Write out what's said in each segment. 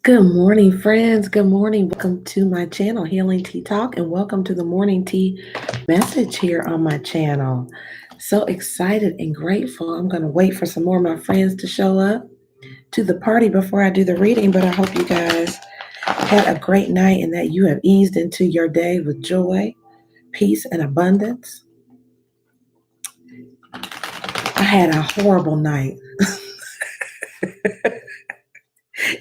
Good morning, friends. Good morning. Welcome to my channel, Healing Tea Talk, and welcome to the morning tea message here on my channel. So excited and grateful. I'm going to wait for some more of my friends to show up to the party before I do the reading, but I hope you guys had a great night and that you have eased into your day with joy, peace, and abundance. I had a horrible night.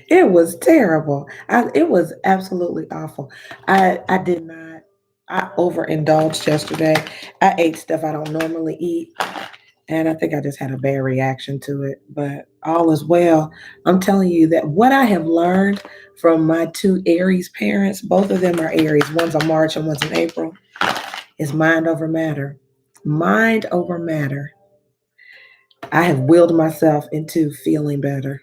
It was terrible. It was absolutely awful. I did not. I overindulged yesterday. I ate stuff I don't normally eat, and I think I just had a bad reaction to it. But all is well. I'm telling you that what I have learned from my two Aries parents, both of them are Aries. One's a March and one's an April. Is mind over matter. Mind over matter. I have willed myself into feeling better.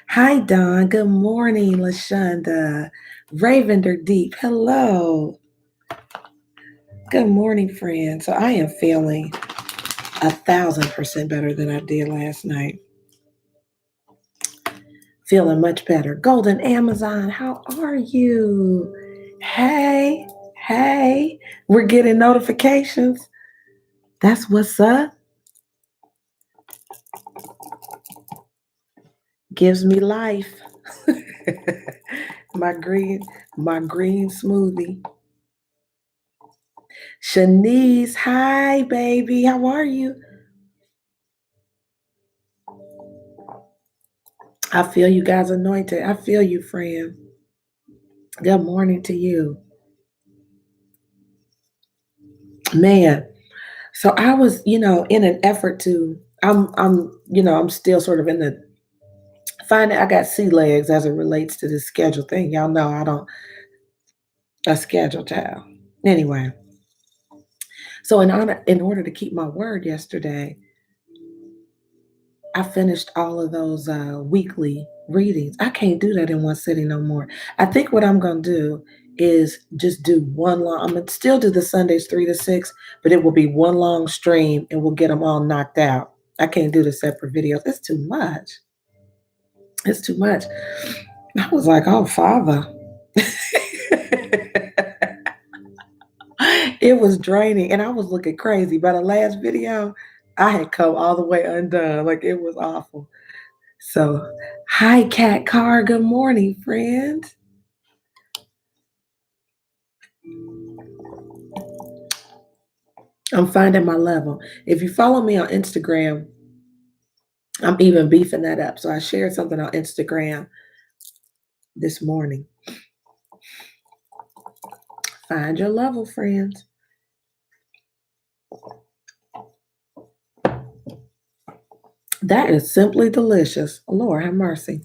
Hi, Don. Good morning, Lashonda. Ravender Deep. Hello. Good morning, friend. So I am feeling 1,000% better than I did last night. Feeling much better. Golden Amazon, how are you? Hey, hey. We're getting notifications. That's what's up. Gives me life. my green, my green smoothie. Shanice, hi, baby. How are you? I feel you guys anointed. I feel you, friend. Good morning to you. Man, so I was, in an effort to, I'm still sort of in the finding, I got sea legs as it relates to this schedule thing. Y'all know I don't, a schedule child. Anyway, so in order to keep my word yesterday, I finished all of those weekly readings. I can't do that in one sitting no more. I think what I'm going to do is just do one long, I'm going to still do the Sundays 3 to 6, but it will be one long stream and we'll get them all knocked out. I can't do the separate videos. It's too much. It's too much. I was like, oh, Father. It was draining and I was looking crazy. By the last video, I had come all the way undone. Like it was awful. So, hi, Cat Car. Good morning, friend. I'm finding my level. If you follow me on Instagram, I'm even beefing that up. So, I shared something on Instagram this morning. Find your level, friends. That is simply delicious. Lord, have mercy.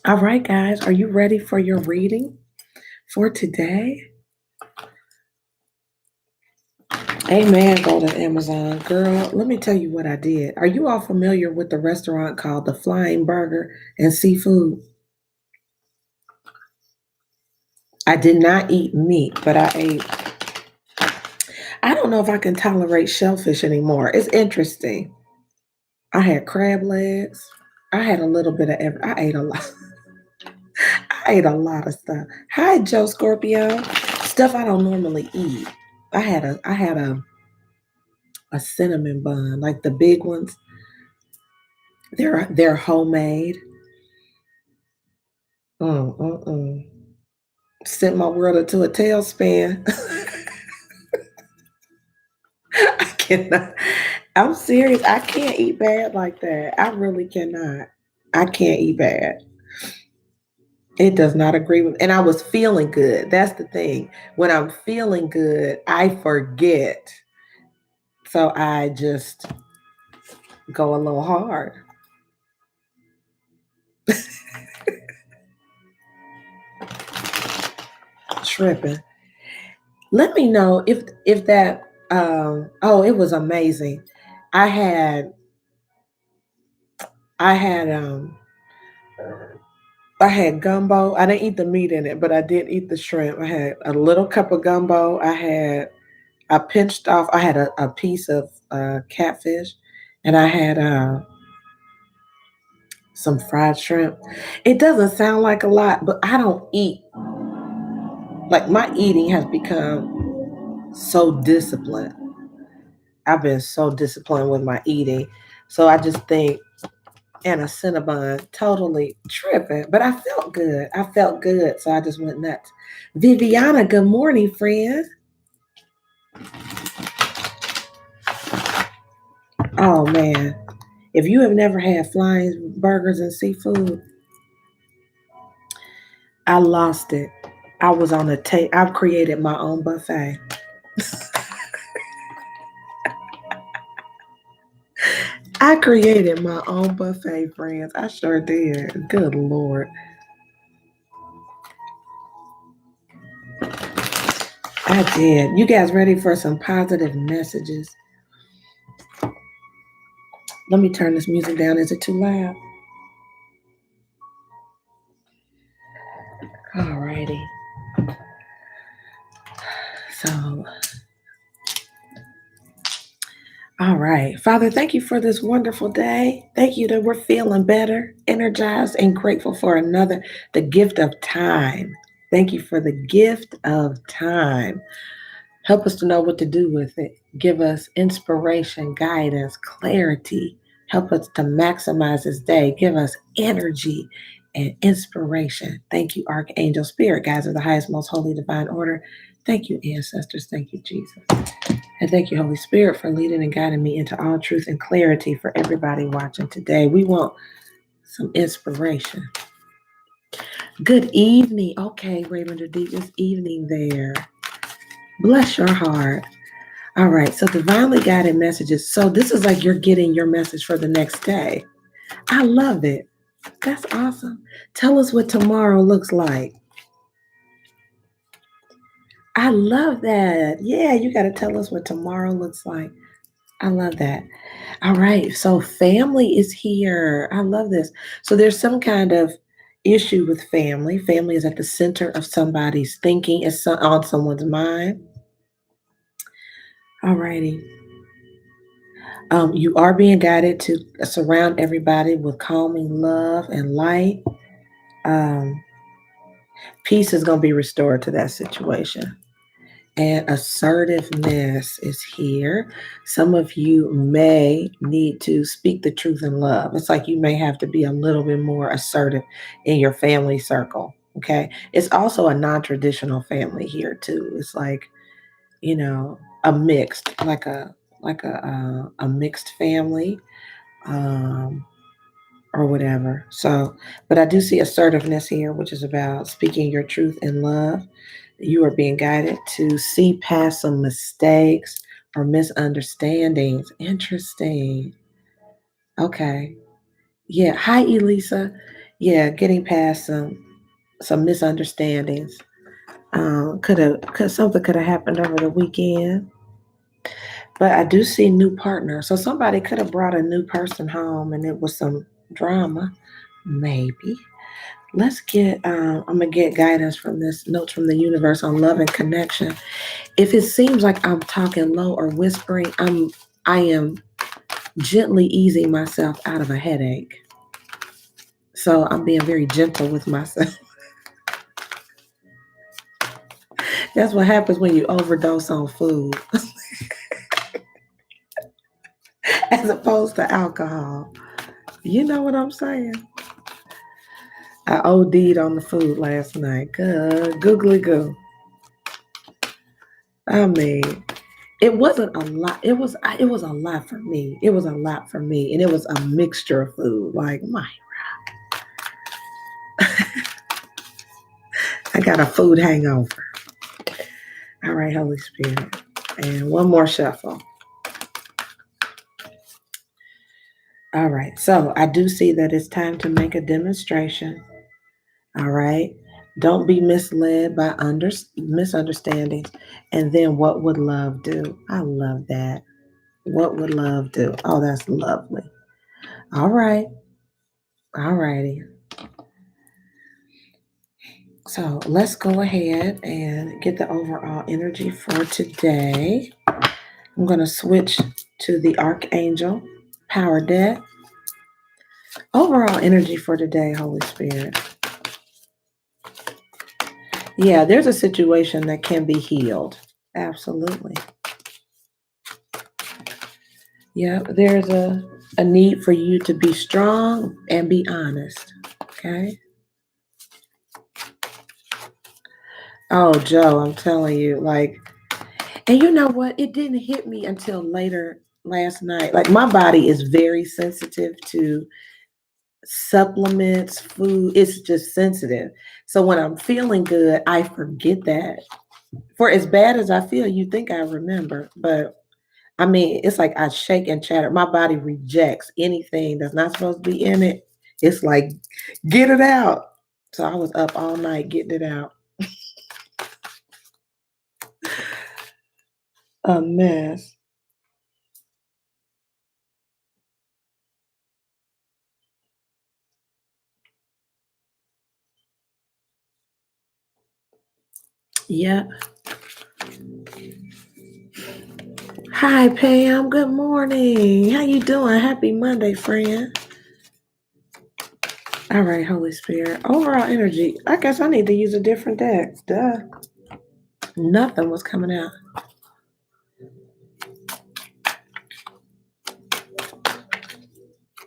All right, guys, are you ready for your reading for today? Amen, Golden Amazon. Girl, let me tell you what I did. Are you all familiar with the restaurant called the Flying Burger and Seafood? I did not eat meat, but I don't know if I can tolerate shellfish anymore. It's interesting. I had crab legs. I had a little bit of I ate a lot. I ate a lot of stuff. Hi, Joe Scorpio. Stuff I don't normally eat. I had a cinnamon bun, like the big ones. They're homemade. Mm. Sent my world into a tailspin. I cannot. I'm serious. I can't eat bad like that. I really cannot. I can't eat bad. It does not agree with, and I was feeling good. That's the thing. When I'm feeling good, I forget. So I just go a little hard. Tripping. Let me know if that oh, it was amazing. I had I had I had gumbo. I didn't eat the meat in it, but I did eat the shrimp. I had a little cup of gumbo. I pinched off, I had a piece of catfish, and I had some fried shrimp. It doesn't sound like a lot, but I don't eat. Like my eating has become so disciplined. I've been so disciplined with my eating. So I just think, and a Cinnabon, totally tripping. But I felt good. I felt good. So I just went nuts. Viviana, good morning, friend. Oh man. If you have never had flying burgers and seafood, I lost it. I was on a tape. I've created my own buffet. I created my own buffet, friends. I sure did. Good Lord. I did. You guys ready for some positive messages? Let me turn this music down. Is it too loud? Alrighty. So, all right. Father, thank you for this wonderful day. Thank you that we're feeling better, energized, and grateful for the gift of time. Thank you for the gift of time. Help us to know what to do with it. Give us inspiration, guidance, clarity. Help us to maximize this day. Give us energy and inspiration. Thank you, Archangel Spirit, guides of the highest, most holy, divine order. Thank you, ancestors. Thank you, Jesus. And thank you, Holy Spirit, for leading and guiding me into all truth and clarity for everybody watching today. We want some inspiration. Good evening. Okay, Raymond Deep, it's evening there. Bless your heart. All right, so divinely guided messages. So this is like you're getting your message for the next day. I love it. That's awesome. Tell us what tomorrow looks like. I love that. Yeah, you got to tell us what tomorrow looks like. I love that. All right, so family is here. I love this. So there's some kind of issue with family. Family is at the center of somebody's thinking, it's on someone's mind. All righty. You are being guided to surround everybody with calming love and light. Um, Peace is going to be restored to that situation. And assertiveness is here. Some of you may need to speak the truth in love. It's like you may have to be a little bit more assertive in your family circle. Okay. It's also a non traditional family here, too. It's like, a mixed, like a mixed family. Um, or whatever. So, but I do see assertiveness here, which is about speaking your truth in love. You are being guided to see past some mistakes or misunderstandings. Interesting. Okay. Yeah. Hi, Elisa. Yeah, getting past some misunderstandings. Could something could have happened over the weekend. But I do see new partner. So somebody could have brought a new person home and it was some drama. Maybe. Let's get, I'm going to get guidance from this notes from the universe on love and connection. If it seems like I'm talking low or whispering, I am gently easing myself out of a headache. So I'm being very gentle with myself. That's what happens when you overdose on food as opposed to alcohol. You know what I'm saying? I OD'd on the food last night. Good. Googly goo. I mean, it wasn't a lot. It was a lot for me. It was a lot for me. And it was a mixture of food. Like, my, I got a food hangover. All right, Holy Spirit. And one more shuffle. All right. So I do see that it's time to make a demonstration. All right. Don't be misled by misunderstandings. And then what would love do? I love that. What would love do? Oh, that's lovely. All right. All righty. So let's go ahead and get the overall energy for today. I'm going to switch to the Archangel Power Deck. Overall energy for today, Holy Spirit. Yeah, there's a situation that can be healed. Absolutely. Yeah, there's a need for you to be strong and be honest. Okay. Oh, Joe, I'm telling you, like, and you know what? It didn't hit me until later last night. Like, my body is very sensitive to supplements, food. It's just sensitive. So when I'm feeling good, I forget that. For as bad as I feel, you think I remember, but I mean, it's like I shake and chatter. My body rejects anything that's not supposed to be in it. It's like, get it out. So I was up all night getting it out. A mess. Yep. Hi, Pam. Good morning. How you doing? Happy Monday, friend. All right, Holy Spirit. Overall energy. I guess I need to use a different deck. Duh. Nothing was coming out.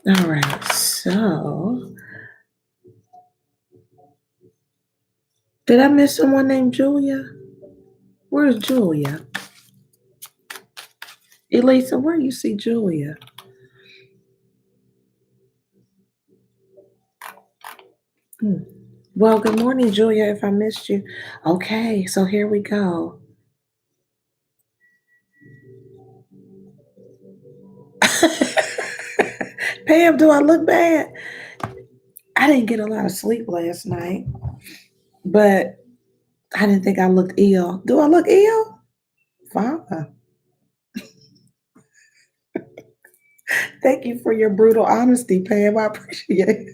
All right. So, did I miss someone named Julia? Where's Julia? Elisa, where you see Julia? Hmm. Well, good morning, Julia, if I missed you. Okay, so here we go. Pam, do I look bad? I didn't get a lot of sleep last night, but I didn't think I looked ill. Do I look ill? Father, thank you for your brutal honesty, Pam. I appreciate it.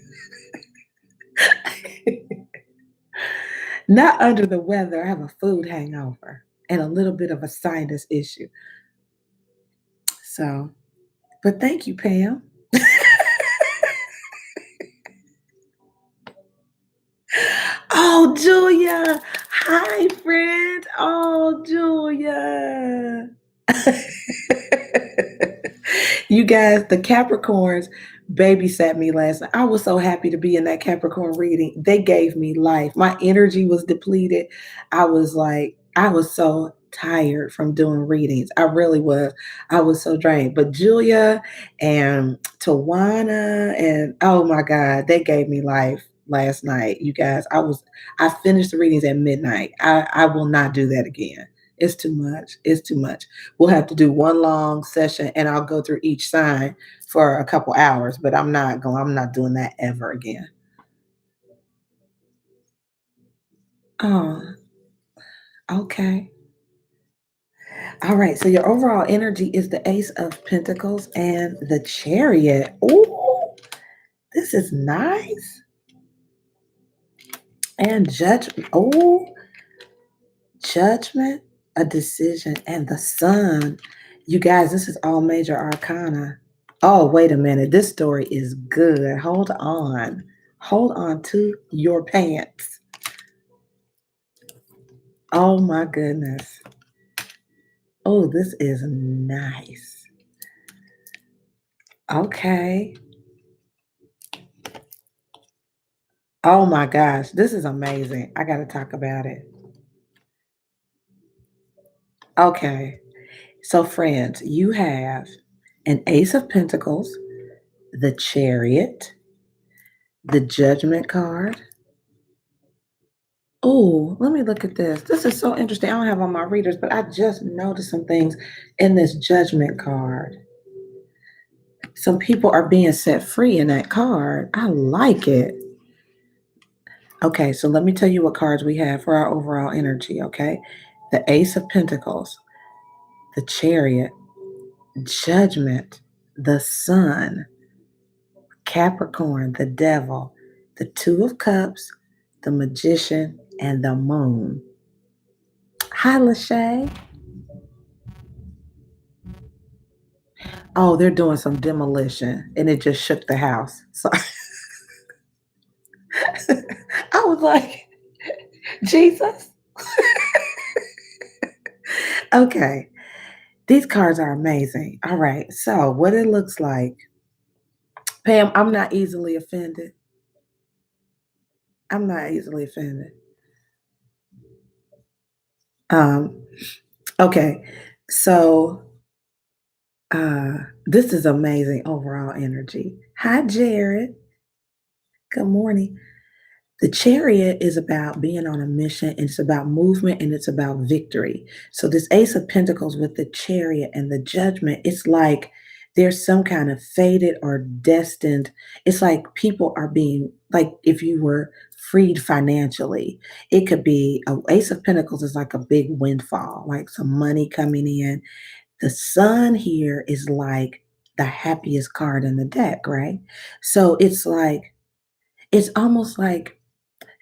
Not under the weather. I have a food hangover and a little bit of a sinus issue. So, but thank you, Pam. Oh, Julia. Hi, friend. Oh, Julia. You guys, the Capricorns babysat me last night. I was so happy to be in that Capricorn reading. They gave me life. My energy was depleted. I was so tired from doing readings. I really was. I was so drained. But Julia and Tawana and oh my God, they gave me life last night. You guys, I finished the readings at midnight. I will not do that again. It's too much. It's too much. We'll have to do one long session and I'll go through each sign for a couple hours, but I'm not doing that ever again. Oh, okay. All right. So your overall energy is the Ace of Pentacles and the Chariot. Oh, this is nice. And judgment, a decision, and the Sun. You guys, this is all major arcana. Oh, wait a minute. This story is good. Hold on. Hold on to your pants. Oh my goodness. Oh, this is nice. Okay. Oh my gosh. This is amazing. I got to talk about it. Okay. So, friends, you have an Ace of Pentacles, the Chariot, the Judgment card. Oh, let me look at this. This is so interesting. I don't have all my readers, but I just noticed some things in this Judgment card. Some people are being set free in that card. I like it. Okay, so let me tell you what cards we have for our overall energy, okay? The Ace of Pentacles, the Chariot, Judgment, the Sun, Capricorn, the Devil, the Two of Cups, the Magician, and the Moon. Hi, Lachey. Oh, they're doing some demolition and it just shook the house. So I was like, Jesus. Okay. These cards are amazing. All right. So what it looks like, Pam, I'm not easily offended. I'm not easily offended. Um, okay. So this is amazing overall energy. Hi, Jared. Good morning. The chariot is about being on a mission, and it's about movement, and it's about victory. So this ace of pentacles with the chariot and the judgment, it's like there's some kind of fated or destined. It's like people are being, like, if you were freed financially, it could be a ace of pentacles is like a big windfall, like some money coming in. The sun here is like the happiest card in the deck, right? So it's like, it's almost like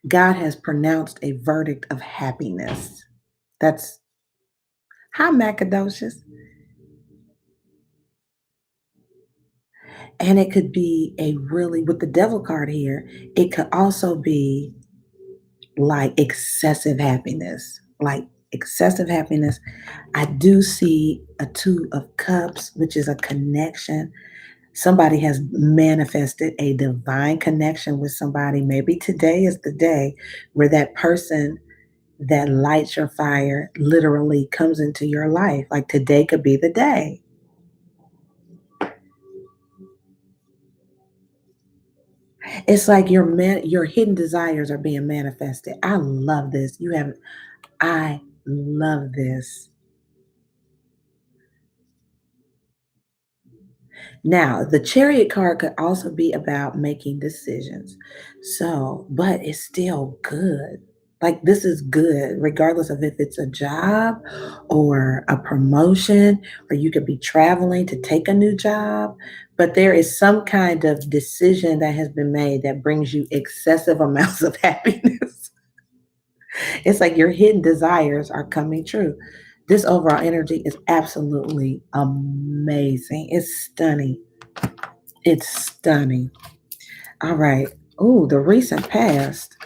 God has pronounced a verdict of happiness. That's how Macadocious. And it could be a really, with the devil card here, it could also be like excessive happiness. Like excessive happiness. I do see a two of cups, which is a connection. Somebody has manifested a divine connection with somebody. Maybe today is the day where that person that lights your fire literally comes into your life. Like today could be the day. It's like your hidden desires are being manifested. I love this. I love this. Now, the chariot card could also be about making decisions. So, but it's still good. Like this is good, regardless of if it's a job or a promotion, or you could be traveling to take a new job. But there is some kind of decision that has been made that brings you excessive amounts of happiness. It's like your hidden desires are coming true. This overall energy is absolutely amazing. It's stunning. It's stunning. All right. Oh, the recent past.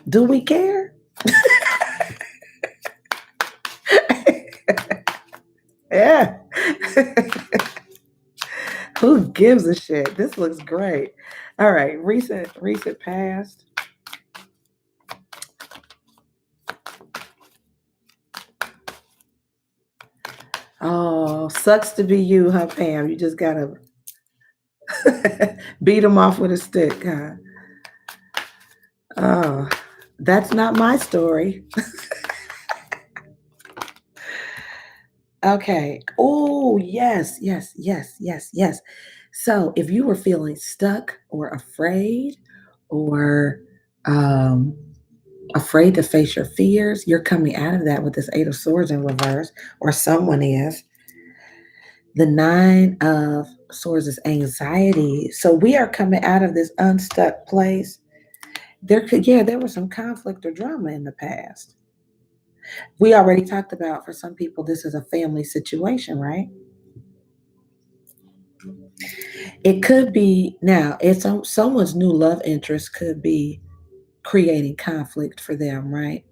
Do we care? Yeah. Who gives a shit? This looks great. All right. Recent past. Oh, sucks to be you, huh, Pam? You just gotta beat them off with a stick, huh? Oh, that's not my story. Okay. Oh, yes, yes, yes, yes, yes. So if you were feeling stuck or afraid or um, afraid to face your fears, you're coming out of that with this Eight of Swords in reverse, or someone is. The Nine of Swords is anxiety. So we are coming out of this unstuck place. There was some conflict or drama in the past. We already talked about, for some people, this is a family situation, right? It could be now, someone's new love interest could be creating conflict for them, right?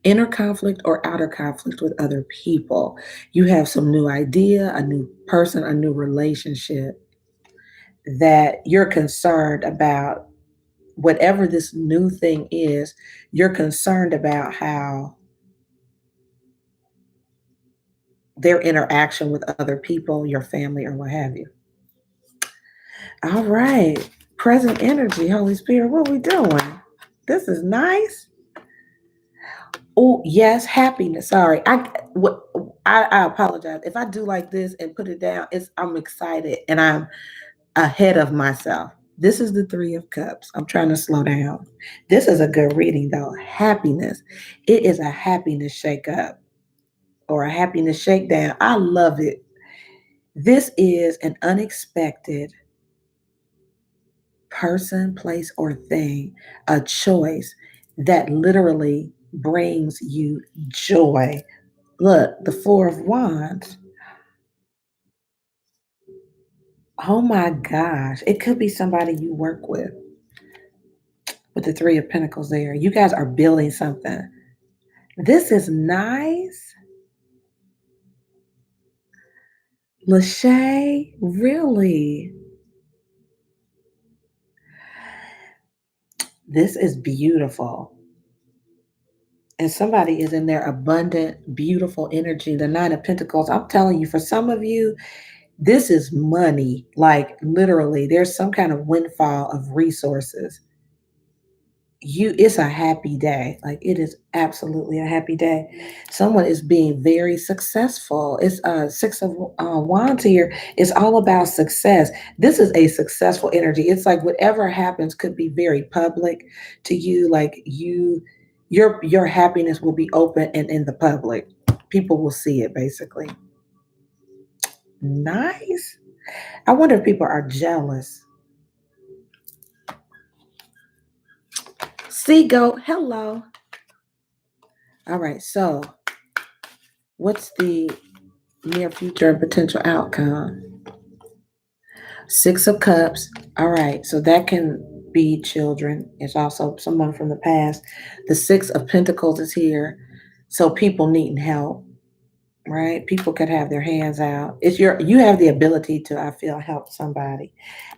Inner conflict or outer conflict with other people. You have some new idea, a new person, a new relationship that you're concerned about. Whatever this new thing is, you're concerned about how their interaction with other people, your family, or what have you. All right. Present energy, Holy Spirit, what are we doing? This is nice. Oh, yes, happiness. Sorry. I apologize. If I do like this and put it down, I'm excited and I'm ahead of myself. This is the Three of Cups. I'm trying to slow down. This is a good reading though. Happiness. It is a happiness shake up or a happiness shakedown. I love it. This is an unexpected person, place, or thing, a choice that literally brings you joy. Look, the Four of Wands. Oh my gosh. It could be somebody you work with the Three of Pentacles there. You guys are building something. This is nice. Lachey, really? This is beautiful. And somebody is in their abundant, beautiful energy. The Nine of Pentacles. I'm telling you, for some of you, this is money. Like literally, there's some kind of windfall of resources. It's a happy day. Like it is absolutely a happy day. Someone is being very successful. It's Six of Wands here. It's all about success. This is a successful energy. It's like whatever happens could be very public to you. Like your happiness will be open and in the public. People will see it basically. Nice. I wonder if people are jealous. Seago, hello. All right, so what's the near future and potential outcome? Six of Cups. All right, so that can be children. It's also someone from the past. The Six of Pentacles is here. So people needing help, right? People could have their hands out. You have the ability to, I feel, help somebody.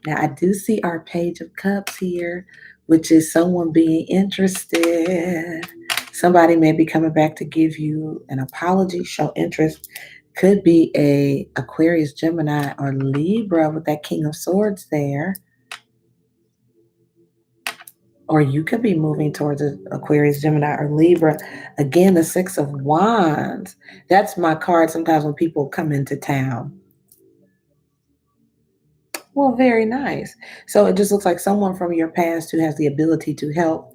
Now I do see our Page of Cups here, which is someone being interested. Somebody may be coming back to give you an apology, show interest. Could be a Aquarius, Gemini, or Libra with that King of Swords there. Or you could be moving towards Aquarius, Gemini, or Libra. Again, the Six of Wands. That's my card sometimes when people come into town. Well, very nice. So it just looks like someone from your past who has the ability to help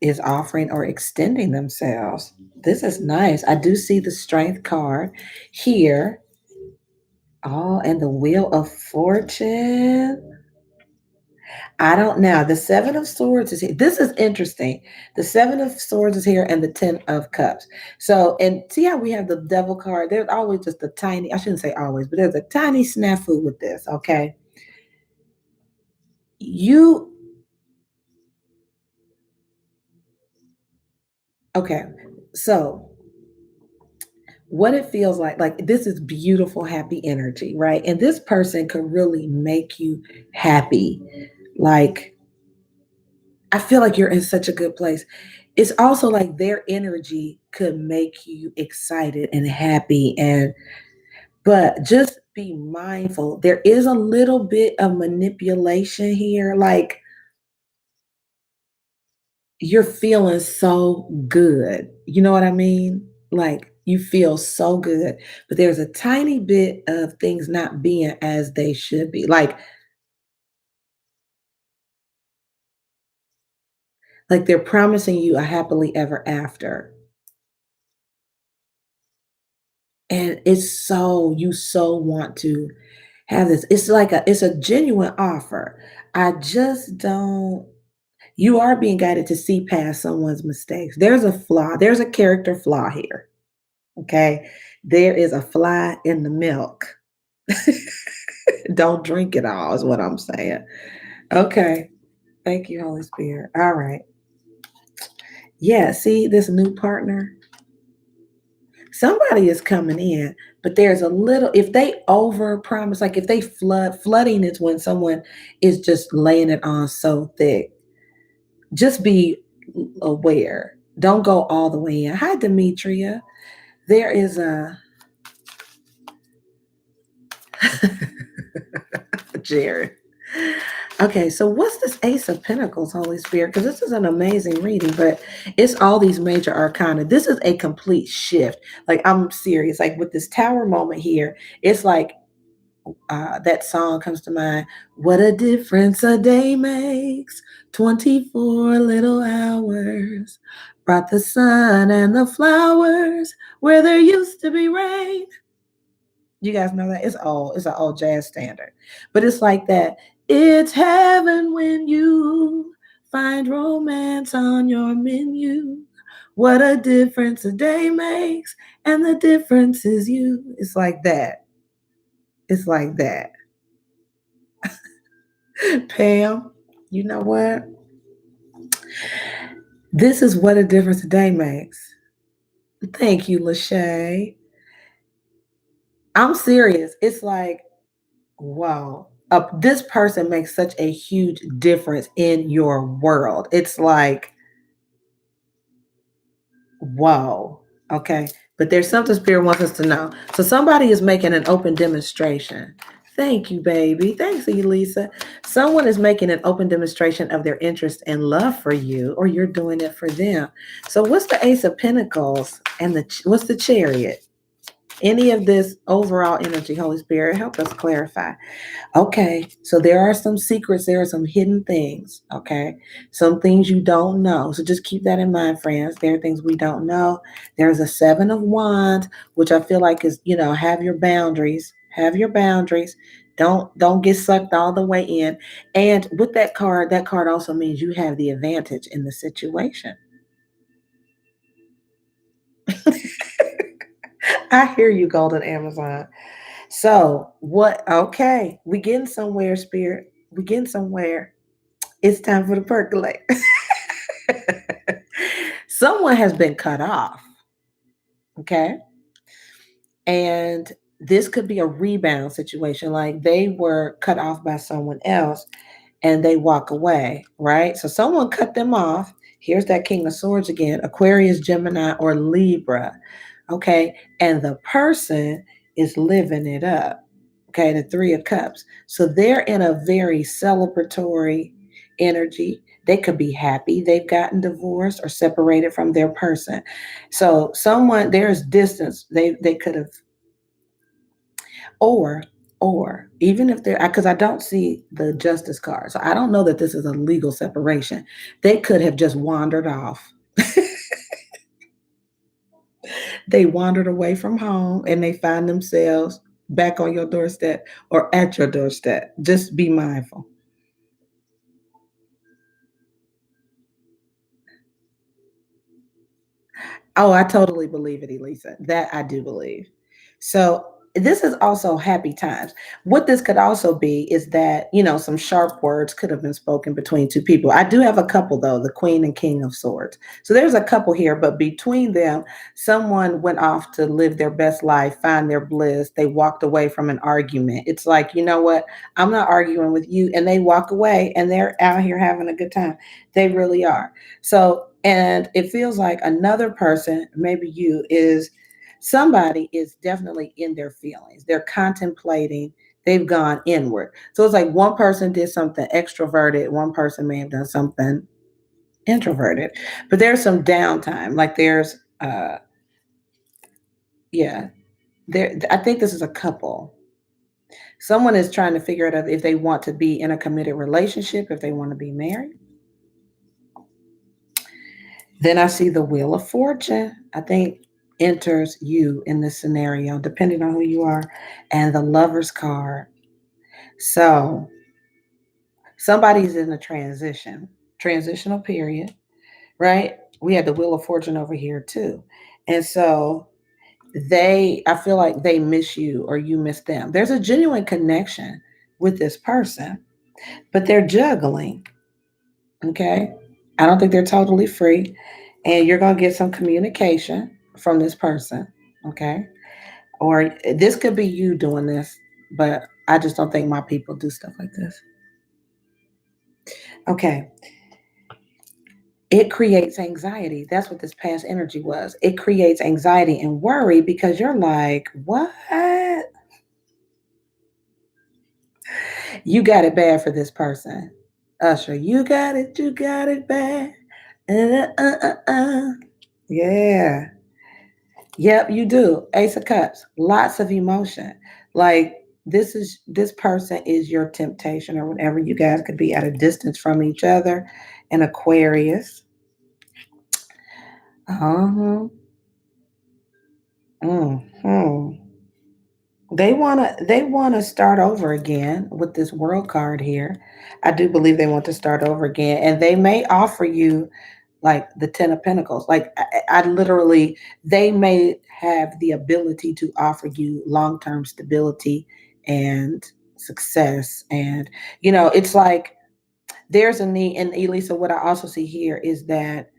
is offering or extending themselves. This is nice. I do see the Strength card here. Oh, and the Wheel of Fortune. I don't know. The Seven of Swords is here. This is interesting. The Seven of Swords is here and the Ten of Cups. So, and see how we have the Devil card? There's always just a tiny, I shouldn't say always, but there's a tiny snafu with this, okay? You, okay. So, what it feels like this is beautiful, happy energy, right? And this person could really make you happy. Like, I feel like you're in such a good place. It's also like their energy could make you excited and happy but just be mindful. There is a little bit of manipulation here. Like you're feeling so good. You know what I mean? Like you feel so good, but there's a tiny bit of things not being as they should be. Like they're promising you a happily ever after. And it's so you so want to have this. It's a genuine offer. I just don't you are being guided to see past someone's mistakes. There's a flaw. There's a character flaw here. Okay. There is a fly in the milk. Don't drink it all, is what I'm saying. Okay. Thank you, Holy Spirit. All right. Yeah. See this new partner? Somebody is coming in, but there's a little, if they over promise, like if they flooding is when someone is just laying it on so thick. Just be aware. Don't go all the way in. Hi, Demetria. There is a Jared. Okay, so what's this Ace of Pentacles, Holy Spirit? Because this is an amazing reading, but it's all these major arcana. This is a complete shift. Like, I'm serious. Like, with this tower moment here, it's like that song comes to mind. What a difference a day makes. 24 little hours brought the sun and the flowers where there used to be rain. You guys know that it's an old jazz standard, but it's like that. It's heaven when you find romance on your menu. What a difference a day makes, and the difference is you. It's like that. It's like that. Pam, you know what? This is what a difference a day makes. Thank you, Lachey. I'm serious. It's like, wow. This person makes such a huge difference in your world. It's like, whoa. Okay. But there's something Spirit wants us to know. So somebody is making an open demonstration. Thank you, baby. Thanks, Elisa. Someone is making an open demonstration of their interest and love for you, or you're doing it for them. So what's the Ace of Pentacles and what's the Chariot? Any of this overall energy, Holy Spirit, help us clarify. Okay, so there are some secrets, there are some hidden things, okay? Some things you don't know. So just keep that in mind, friends. There are things we don't know. There's a 7 of Wands, which I feel like is, have your boundaries. Have your boundaries. Don't get sucked all the way in. And with that card also means you have the advantage in the situation. I hear you, Golden Amazon. So what? Okay, we getting somewhere, Spirit. We getting somewhere. It's time for the percolate. Someone has been cut off. Okay. And this could be a rebound situation. Like they were cut off by someone else and they walk away, right? So someone cut them off. Here's that King of Swords again, Aquarius, Gemini, or Libra. Okay. And the person is living it up. Okay. The Three of Cups. So they're in a very celebratory energy. They could be happy they've gotten divorced or separated from their person. So there's distance. They could have, or even if they're, because I don't see the justice card, so I don't know that this is a legal separation. They could have just wandered off. They wandered away from home and they find themselves back on your doorstep or at your doorstep. Just be mindful. Oh, I totally believe it, Elisa. That I do believe. So this is also happy times. What this could also be is that, some sharp words could have been spoken between two people. I do have a couple though, the Queen and King of Swords. So there's a couple here, but between them, someone went off to live their best life, find their bliss. They walked away from an argument. It's like, you know what? I'm not arguing with you. And they walk away and they're out here having a good time. They really are. So, and it feels like another person, maybe you, is somebody is definitely in their feelings. They're contemplating, they've gone inward. So it's like one person did something extroverted, one person may have done something introverted. But there's some downtime. Like there's yeah, there I think this is a couple. Someone is trying to figure out if they want to be in a committed relationship, if they want to be married. Then I see the Wheel of Fortune. I think enters you in this scenario, depending on who you are, and the Lover's card. So somebody's in a transitional period, right? We had the Wheel of Fortune over here too. And so I feel like they miss you or you miss them. There's a genuine connection with this person, but they're juggling. Okay. I don't think they're totally free. And you're going to get some communication from this person. Okay. Or this could be you doing this, but I just don't think my people do stuff like this. Okay. It creates anxiety. That's what this past energy was. It creates anxiety and worry because you're like, what? You got it bad for this person. Usher, you got it bad. Yeah. Yep, you do. Ace of Cups, lots of emotion. Like this person is your temptation or whatever. You guys could be at a distance from each other. An Aquarius. Uh-huh. Hmm. They wanna start over again with this world card here. I do believe they want to start over again, and they may offer you like the Ten of Pentacles. Like I literally, they may have the ability to offer you long term stability and success. And, you know, it's like there's a need. And Elisa, what I also see here is that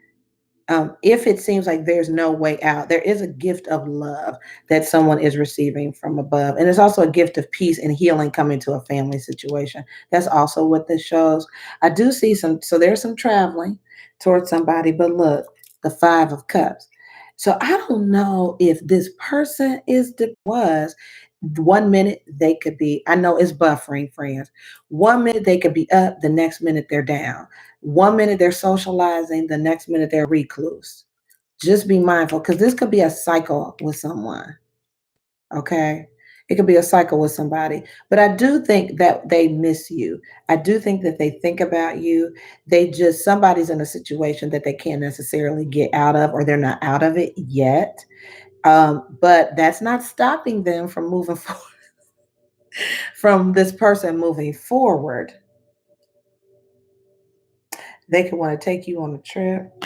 if it seems like there's no way out, there is a gift of love that someone is receiving from above. And it's also a gift of peace and healing coming to a family situation. That's also what this shows. I do see some, so there's some traveling towards somebody, but look, the Five of Cups. So I don't know if this person is the was. 1 minute they could be, I know it's buffering, friends. 1 minute they could be up, the next minute they're down. 1 minute they're socializing, the next minute they're recluse. Just be mindful because this could be a cycle with someone. Okay. It could be a cycle with somebody. But I do think that they miss you. I do think that they think about you. They just, somebody's in a situation that they can't necessarily get out of, or they're not out of it yet. But that's not stopping them from moving forward, from this person moving forward. They could want to take you on a trip.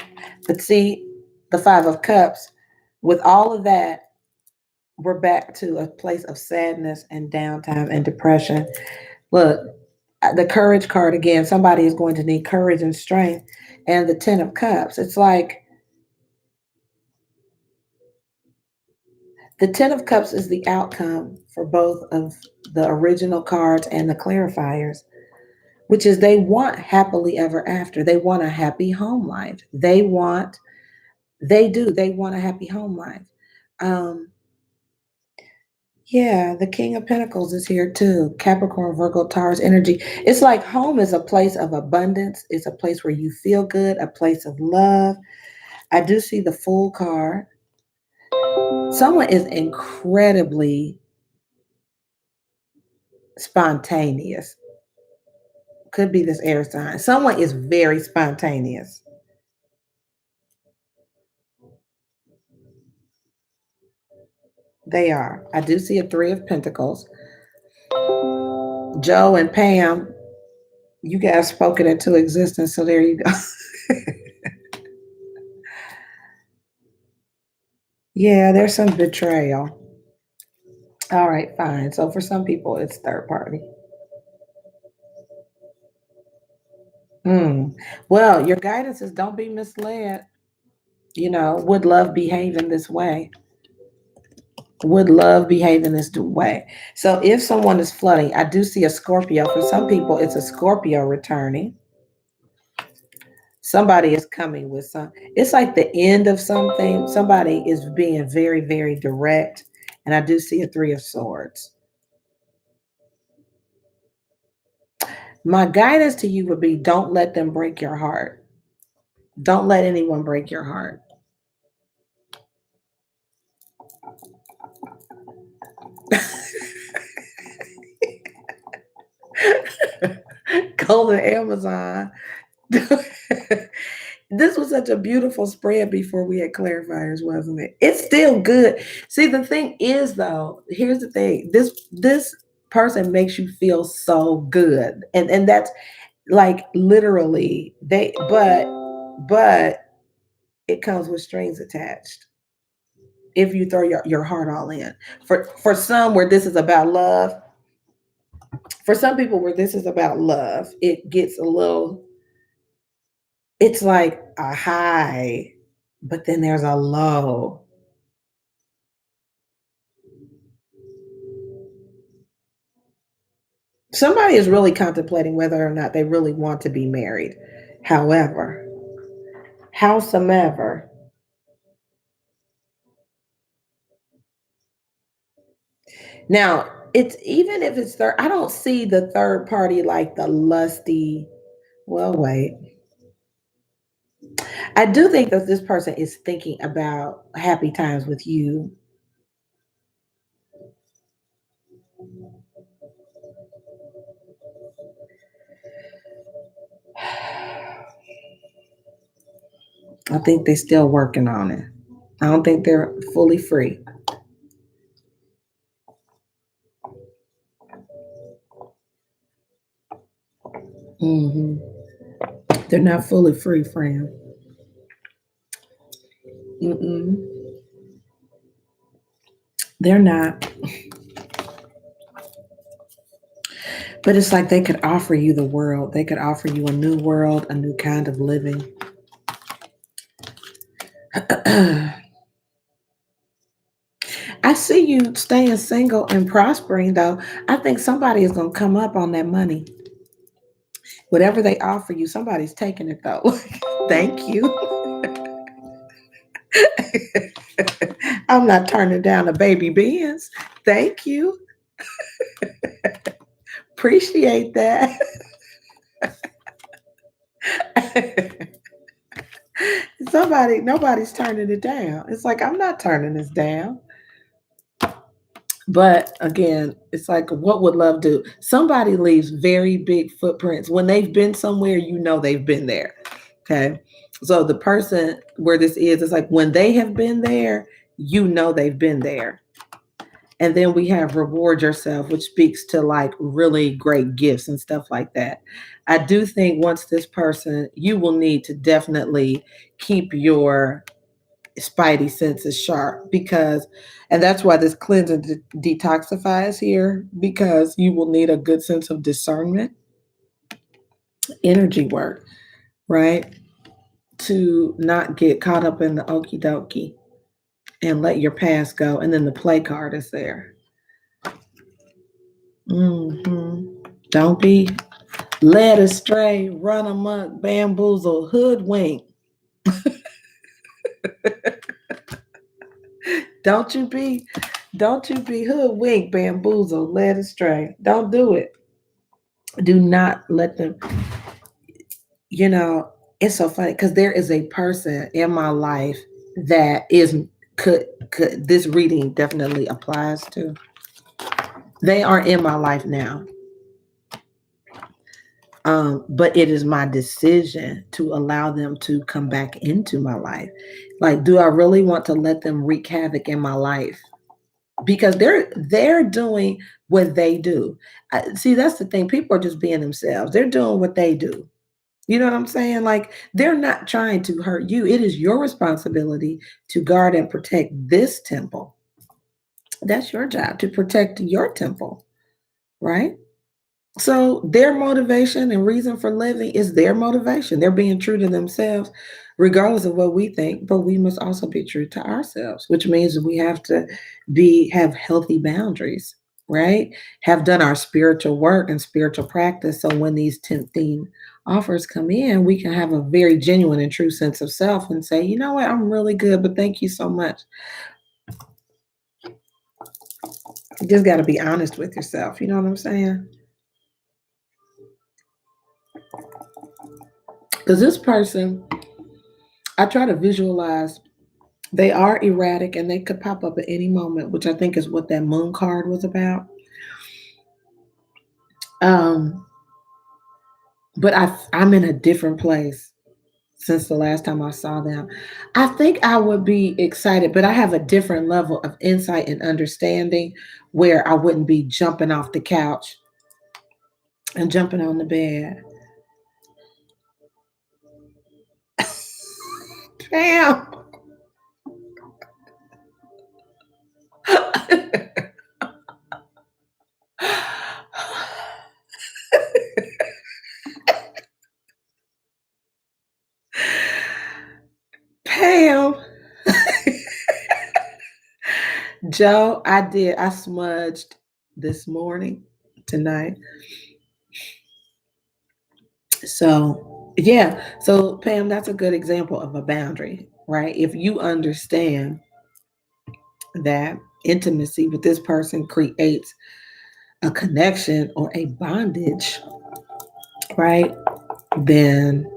But see, the Five of Cups, with all of that, we're back to a place of sadness and downtime and depression. Look, the Courage card again, somebody is going to need courage and strength. And the Ten of Cups, it's like the Ten of Cups is the outcome for both of the original cards and the clarifiers, which is they want happily ever after. They want a happy home life. They want a happy home life. Um, Yeah, the King of Pentacles is here too. Capricorn, Virgo, Taurus energy. It's like home is a place of abundance. It's a place where you feel good, a place of love. I do see the Fool card. Someone is incredibly spontaneous. Could be this air sign. Someone is very spontaneous. They are. I do see a Three of Pentacles. Joe and Pam, you guys spoke it into existence. So there you go. Yeah, there's some betrayal. All right, fine. So for some people, it's third party. Hmm. Well, your guidance is don't be misled. You know, would love behave in this way? Would love behave in this way? So if someone is flooding, I do see a Scorpio. For some people, it's a Scorpio returning. Somebody is coming with some, it's like the end of something. Somebody is being very, very direct. And I do see a Three of Swords. My guidance to you would be don't let them break your heart. Don't let anyone break your heart. Golden Amazon. This was such a beautiful spread before we had clarifiers, wasn't it? It's still good. See, the thing is though, here's the thing. This person makes you feel so good. And that's like literally they but it comes with strings attached if you throw your heart all in. For some where this is about love, for some people where this is about love, it gets a little, it's like a high, but then there's a low. Somebody is really contemplating whether or not they really want to be married. However, howsoever, now it's even if it's third, I don't see the third party like the lusty. Well, wait. I do think that this person is thinking about happy times with you. I think they're still working on it. I don't think they're fully free. Hmm. They're not fully free, friend. Mm-mm. They're not. But it's like they could offer you the world. They could offer you a new world, a new kind of living. I see you staying single and prospering, though. I think somebody is going to come up on that money. Whatever they offer you, somebody's taking it, though. Thank you. I'm not turning down a baby Benz. Thank you. Appreciate that. Nobody's turning it down. It's like, I'm not turning this down. But again, it's like, what would love do? Somebody leaves very big footprints. When they've been somewhere, you know they've been there. Okay. So the person where this is, it's like when they have been there, you know they've been there. And then we have reward yourself, which speaks to like really great gifts and stuff like that. I do think once this person, you will need to definitely keep your spidey senses sharp, because, and that's why this cleanse and detoxify is here, because you will need a good sense of discernment, energy work, right? To not get caught up in the okie dokie and let your past go. And then the play card is there. Don't be led astray, run amok, bamboozle, hoodwink. Don't you be hoodwinked, bamboozled, led astray. Don't do it. Do not let them, you know, it's so funny because there is a person in my life that is could this reading definitely applies to. They are in my life now. But it is my decision to allow them to come back into my life. Like, do I really want to let them wreak havoc in my life? Because they're doing what they do. See, that's the thing. People are just being themselves. They're doing what they do. You know what I'm saying? Like, they're not trying to hurt you. It is your responsibility to guard and protect this temple. That's your job, to protect your temple, right? So their motivation and reason for living is their motivation. They're being true to themselves, regardless of what we think. But we must also be true to ourselves, which means we have to have healthy boundaries, right? Have done our spiritual work and spiritual practice. So when these tempting offers come in, we can have a very genuine and true sense of self and say, you know what, I'm really good, but thank you so much. You just got to be honest with yourself. You know what I'm saying? Because this person, I try to visualize, they are erratic and they could pop up at any moment, which I think is what that moon card was about. Um, but I'm in a different place since the last time I saw them. I think I would be excited, but I have a different level of insight and understanding where I wouldn't be jumping off the couch and jumping on the bed. Damn. Pam. Joe, I did. I smudged this morning, tonight. So, yeah. So, Pam, that's a good example of a boundary, right? If you understand that intimacy with this person creates a connection or a bondage, right? Then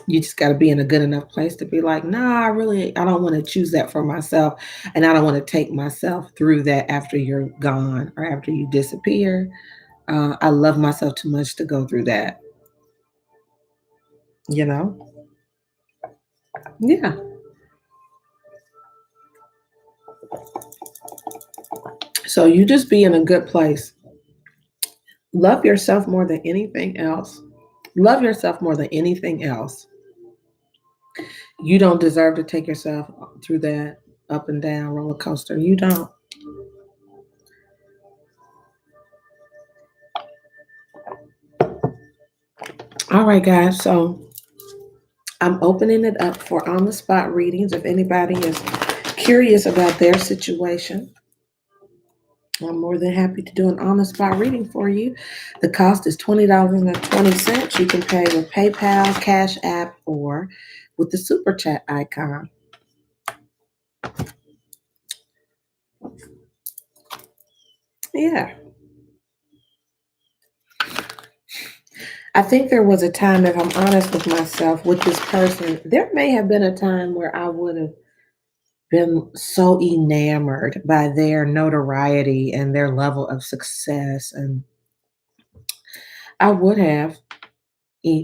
you just got to be in a good enough place to be like, nah, I don't want to choose that for myself. And I don't want to take myself through that after you're gone or after you disappear. I love myself too much to go through that, you know? Yeah. So you just be in a good place. Love yourself more than anything else. Love yourself more than anything else. You don't deserve to take yourself through that up and down roller coaster. You don't. All right, guys. So I'm opening it up for on the spot readings. If anybody is curious about their situation, I'm more than happy to do an on the spot reading for you. The cost is $20.20. You can pay with PayPal, Cash App, or with the super chat icon. Yeah. I think there was a time, if I'm honest with myself, with this person, there may have been a time where I would have been so enamored by their notoriety and their level of success. And I would have,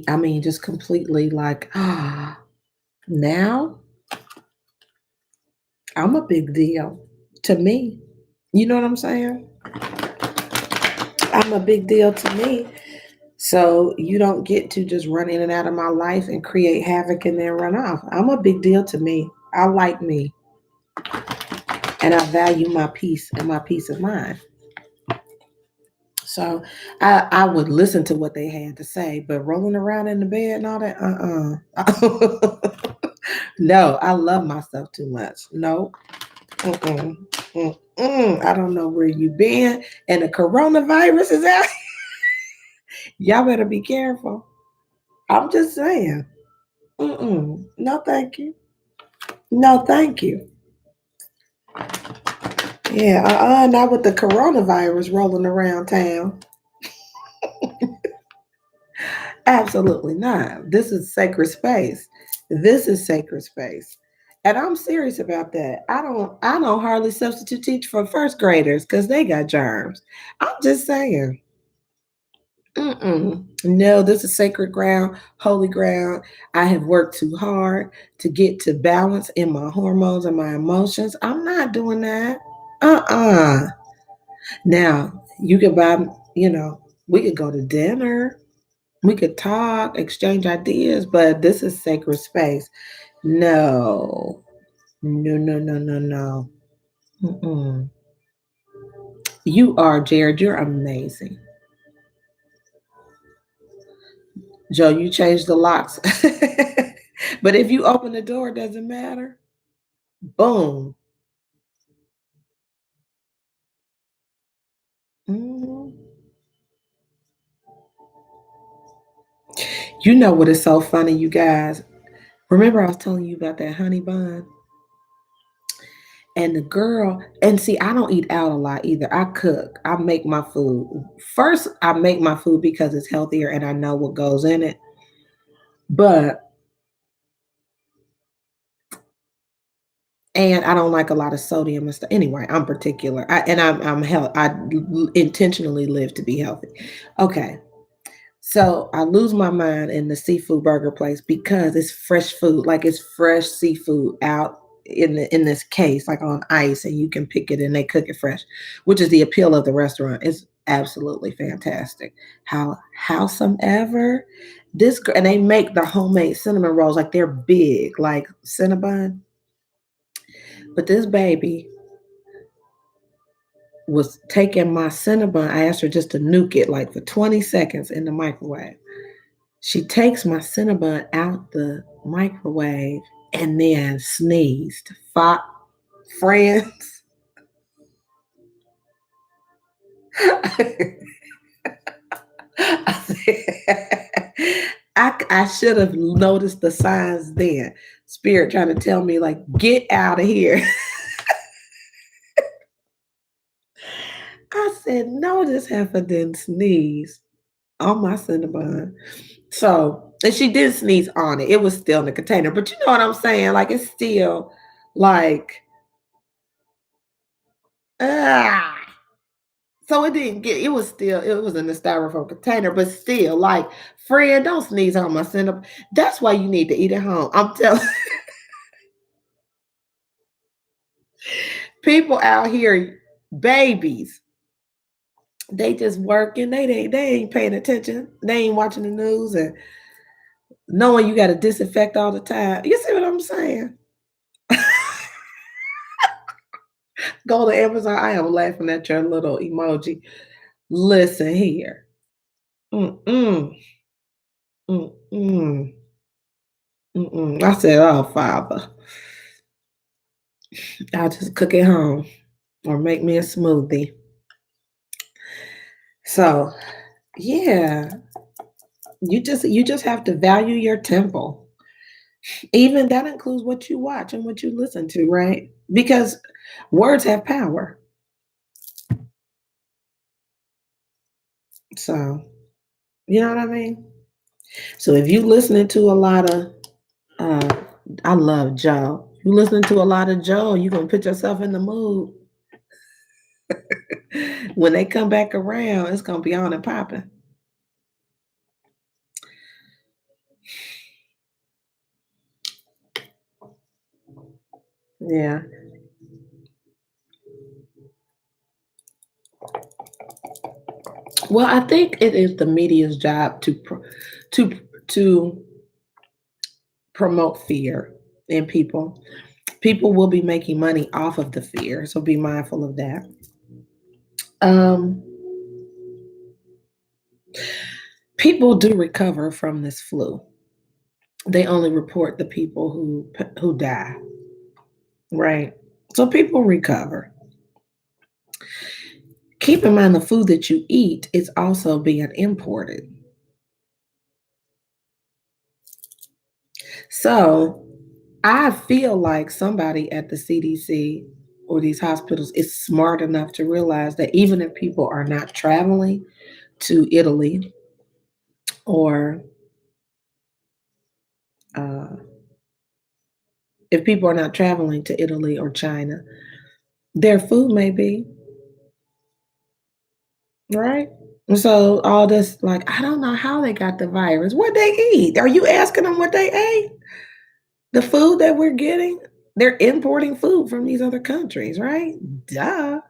I mean, just completely like, now I'm a big deal to me. You know what I'm saying? I'm a big deal to me. So you don't get to just run in and out of my life and create havoc and then run off. I'm a big deal to me. I like me and I value my peace and my peace of mind. So I would listen to what they had to say, but rolling around in the bed and all that, no, I love myself too much. No, mm-mm, I don't know where you been, and the coronavirus is out. Y'all better be careful. I'm just saying. No, thank you. No, thank you. Yeah, not with the coronavirus rolling around town. Absolutely not. This is sacred space. This is sacred space. And I'm serious about that. I don't hardly substitute teach for first graders because they got germs. I'm just saying. No, this is sacred ground, holy ground. I have worked too hard to get to balance in my hormones and my emotions. I'm not doing that. Uh-uh. Now, you could buy, we could go to dinner. We could talk, exchange ideas, but this is sacred space. No, no, no, no, no, no. Mm-mm. You are, Jared. You're amazing. Joe, you changed the locks. But if you open the door, it doesn't matter. Boom. Mhm. You know what is so funny, you guys? Remember, I was telling you about that honey bun? And the girl, and see, I don't eat out a lot either. I cook, I make my food. First, I make my food because it's healthier and I know what goes in it. But, and I don't like a lot of sodium and stuff. Anyway, I'm particular. I'm health. Intentionally live to be healthy. Okay. So I lose my mind in the seafood burger place because it's fresh food, like it's fresh seafood out in this case, like on ice, and you can pick it and they cook it fresh, which is the appeal of the restaurant. It's absolutely fantastic. Howsomever, and they make the homemade cinnamon rolls like they're big, like Cinnabon. But this baby was taking my Cinnabon. I asked her just to nuke it like for 20 seconds in the microwave. She takes my Cinnabon out the microwave and then sneezed. Friends. I should have noticed the signs then. Spirit trying to tell me, like, get out of here. I said, no, this heifer didn't sneeze on my Cinnabon. So, and she did sneeze on it. It was still in the container, but you know what I'm saying? Like, it's still like, ah. So it didn't get, it was in the styrofoam container, but still, like, friend, don't sneeze on my cinnamon. That's why you need to eat at home. I'm telling people out here, babies, they just working, they ain't paying attention. They ain't watching the news and knowing you gotta disinfect all the time. You see what I'm saying? Go to Amazon. I am laughing at your little emoji. Listen here. Mm-mm. Mm-mm. Mm-mm. I said, oh, Father, I'll just cook it home or make me a smoothie. So, yeah, you just have to value your temple. Even that includes what you watch and what you listen to, right? Because words have power. So, you know what I mean? So if you listening to a lot of uh I love Joe. You listening to a lot of Joe, you're gonna put yourself in the mood. When they come back around, it's gonna be on and popping. Yeah. Well, I think it is the media's job to to promote fear in people. People will be making money off of the fear, so be mindful of that. Um, People do recover from this flu. They only report the people who die, right? So people recover. Keep in mind the food that you eat is also being imported. So I feel like somebody at the CDC or these hospitals is smart enough to realize that even if people are not traveling to Italy or uh, if people are not traveling to Italy or China, their food may be, right? And so all this, like, I don't know how they got the virus. What they eat? Are you asking them what they ate? The food that we're getting, they're importing food from these other countries, right? Duh.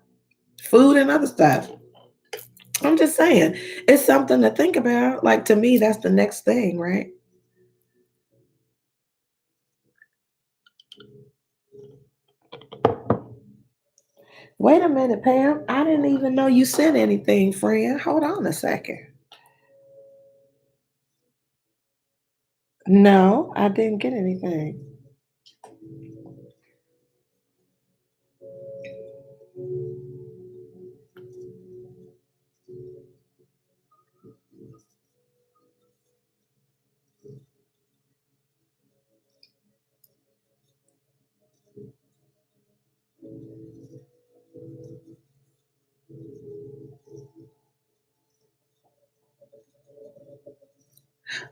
Food and other stuff. I'm just saying, it's something to think about. Like to me, that's the next thing, right? Wait a minute, Pam. I didn't even know you sent anything, friend. Hold on a second. No, I didn't get anything.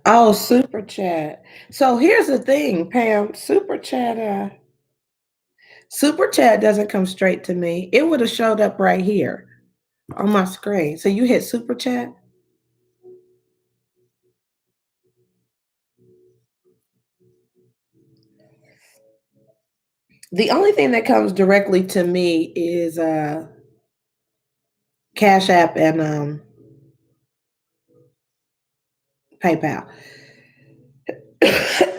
Oh, super chat. So here's the thing, Pam. Super chat doesn't come straight to me. It would have showed up right here on my screen. So you hit super chat. The only thing that comes directly to me is Cash App and PayPal.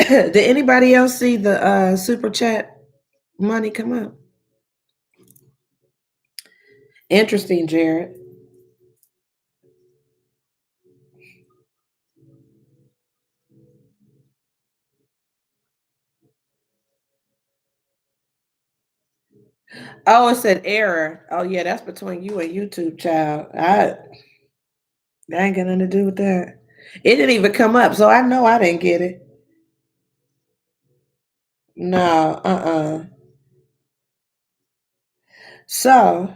Did anybody else see the super chat money come up? Interesting, Jared. Oh, it said error. Oh yeah, that's between you and YouTube, child. That ain't got nothing to do with that. It didn't even come up, so I know I didn't get it. No, So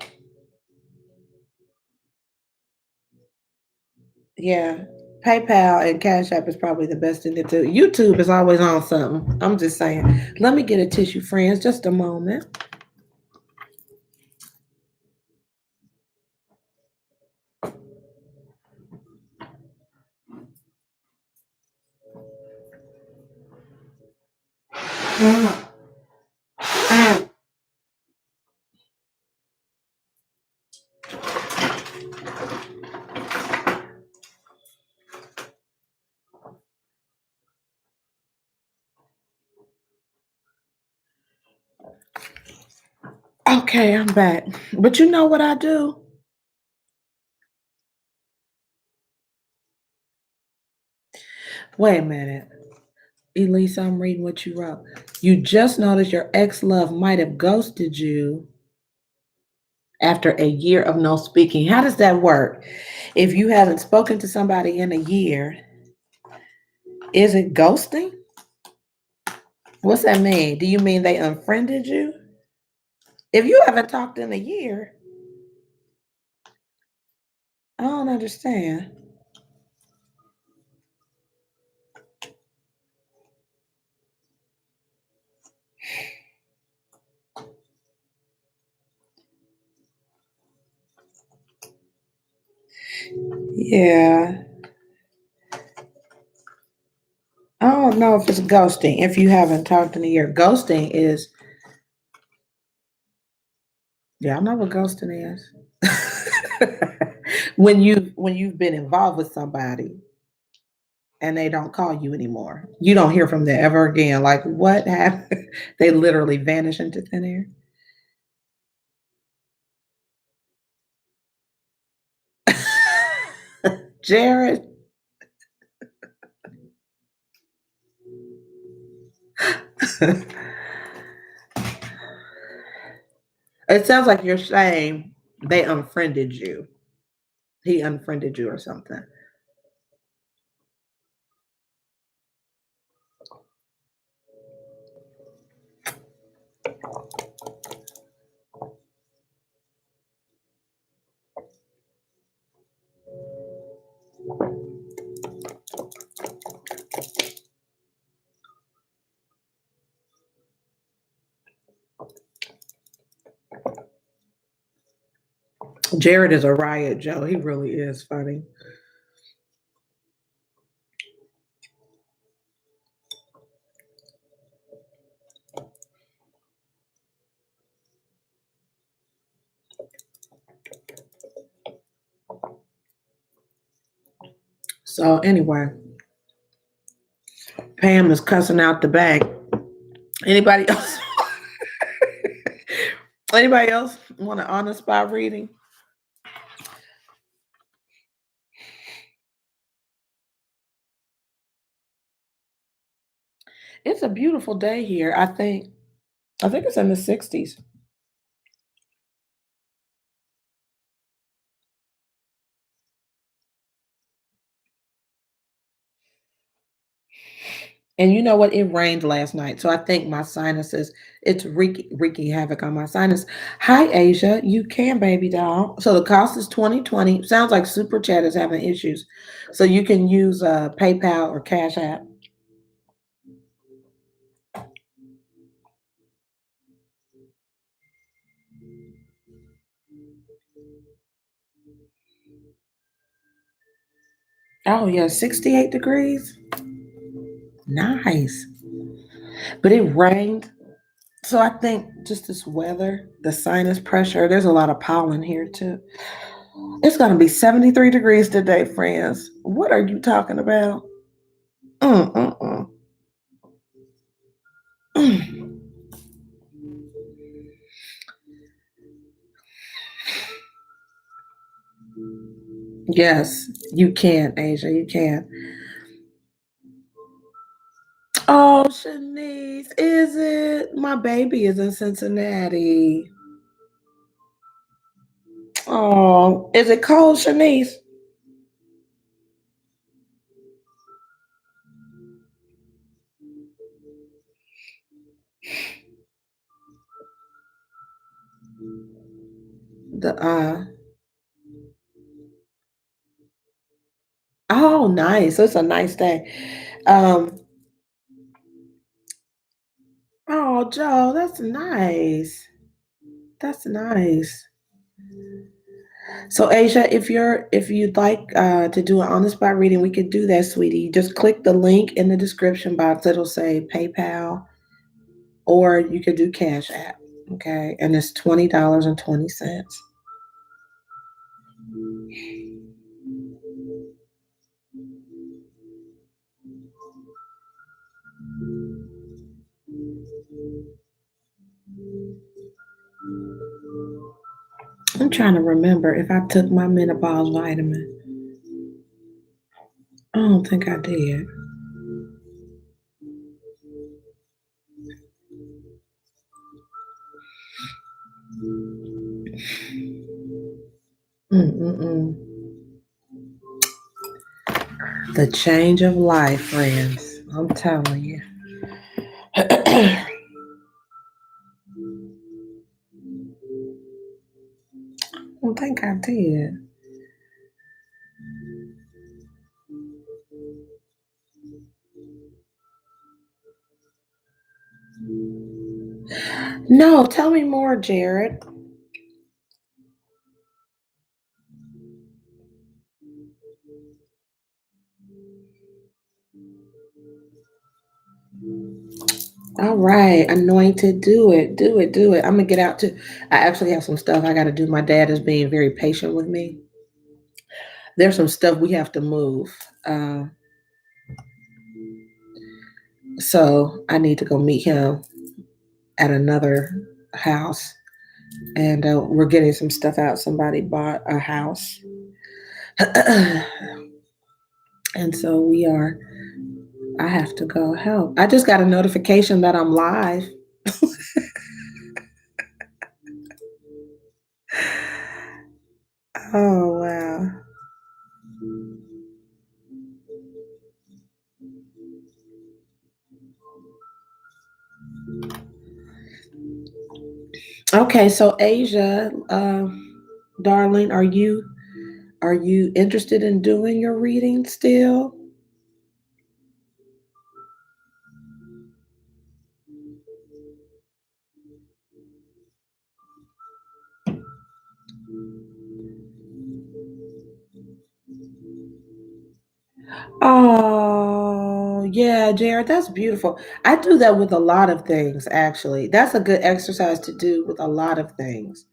yeah, PayPal and Cash App is probably the best thing to do. YouTube is always on something. I'm just saying. Let me get a tissue, friends. Just a moment. Okay, I'm back. But you know what I do? Wait a minute. Elise, I'm reading what you wrote. You just noticed your ex-love might have ghosted you after a year of no speaking. How does that work? If you haven't spoken to somebody in a year, is it ghosting? What's that mean? Do you mean they unfriended you? If you haven't talked in a year, I don't understand. Yeah. I don't know if it's ghosting. If you haven't talked in a year, ghosting is, yeah, I know what ghosting is. When you've been involved with somebody and they don't call you anymore. You don't hear from them ever again. Like what happened? They literally vanish into thin air. Jared, it sounds like you're saying they unfriended you. He unfriended you or something. Jared is a riot, Joe. He really is funny. So anyway, Pam is cussing out the bank. Anybody else? Anybody else want an on the spot reading? It's a beautiful day here. I think it's in the 60s. And you know what? It rained last night. So I think my sinuses, it's wreaking havoc on my sinus. Hi, Asia. You can, baby doll. So the cost is 2020. Sounds like Super Chat is having issues. So you can use PayPal or Cash App. Oh, yeah, 68 degrees. Nice. But it rained. So I think just this weather, the sinus pressure, there's a lot of pollen here too. It's going to be 73 degrees today, friends. What are you talking about? Mm-mm-mm. Mm. Yes, you can, Asia. You can. Oh, Shanice, is it? My baby is in Cincinnati. Oh, is it cold, Shanice? The oh, nice. It's a nice day. Um, oh, Joe, that's nice. That's nice. So Asia, if you'd like to do an on the spot reading, we could do that, sweetie. Just click the link in the description box. It'll say PayPal, or you could do Cash App. Okay, and it's $20.20. I'm trying to remember if I took my menopause vitamin. I don't think I did. Mm-mm-mm. The change of life, friends. I'm telling you. I don't think I did. No, tell me more, Jared. All right, anointed, do it, do it, do it. I'm gonna get out to. I actually have some stuff I got to do. My dad is being very patient with me. There's some stuff we have to move, so I need to go meet him at another house, and we're getting some stuff out. Somebody bought a house, and so we are. I have to go help. I just got a notification that I'm live. Oh wow. Okay, so Asia, darling, are you interested in doing your reading still? Oh, yeah, Jared, that's beautiful. I do that with a lot of things, actually. That's a good exercise to do with a lot of things.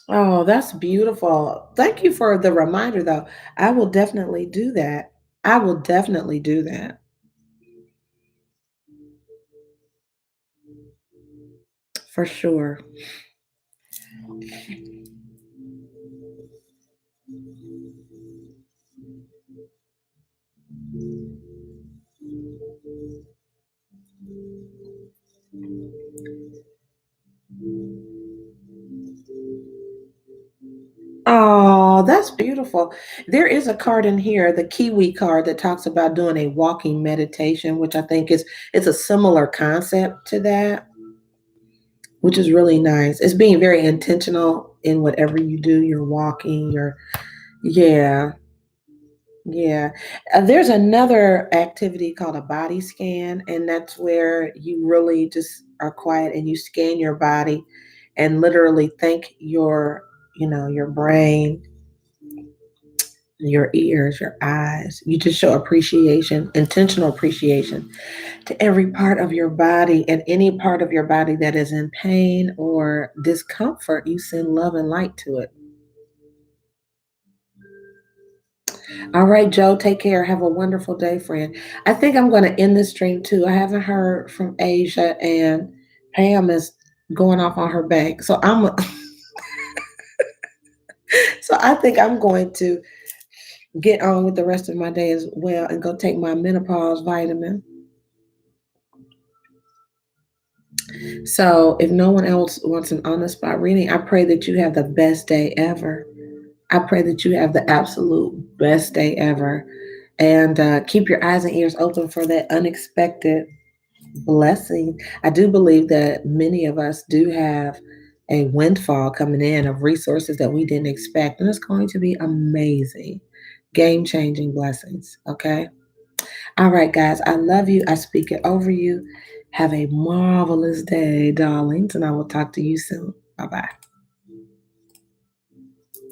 Oh, that's beautiful. Thank you for the reminder, though. I will definitely do that. I will definitely do that for sure. Oh, that's beautiful. There is a card in here, the Kiwi card that talks about doing a walking meditation, which I think is it's a similar concept to that, which is really nice. It's being very intentional in whatever you do. You're walking, yeah, yeah. There's another activity called a body scan, and that's where you really just are quiet and you scan your body and literally thank your brain, your ears, your eyes. You just show appreciation, intentional appreciation to every part of your body, and any part of your body that is in pain or discomfort, you send love and light to it. All right, Joe, take care. Have a wonderful day, friend. I think I'm going to end this stream too. I haven't heard from Asia, and Pam is going off on her back. So I think I'm going to get on with the rest of my day as well and go take my menopause vitamin. So if no one else wants an on the spot reading, I pray that you have the best day ever. I pray that you have the absolute best day ever. And keep your eyes and ears open for that unexpected blessing. I do believe that many of us do have a windfall coming in of resources that we didn't expect. And it's going to be amazing, game changing blessings. Okay. All right, guys, I love you. I speak it over you. Have a marvelous day, darlings, and I will talk to you soon. Bye bye.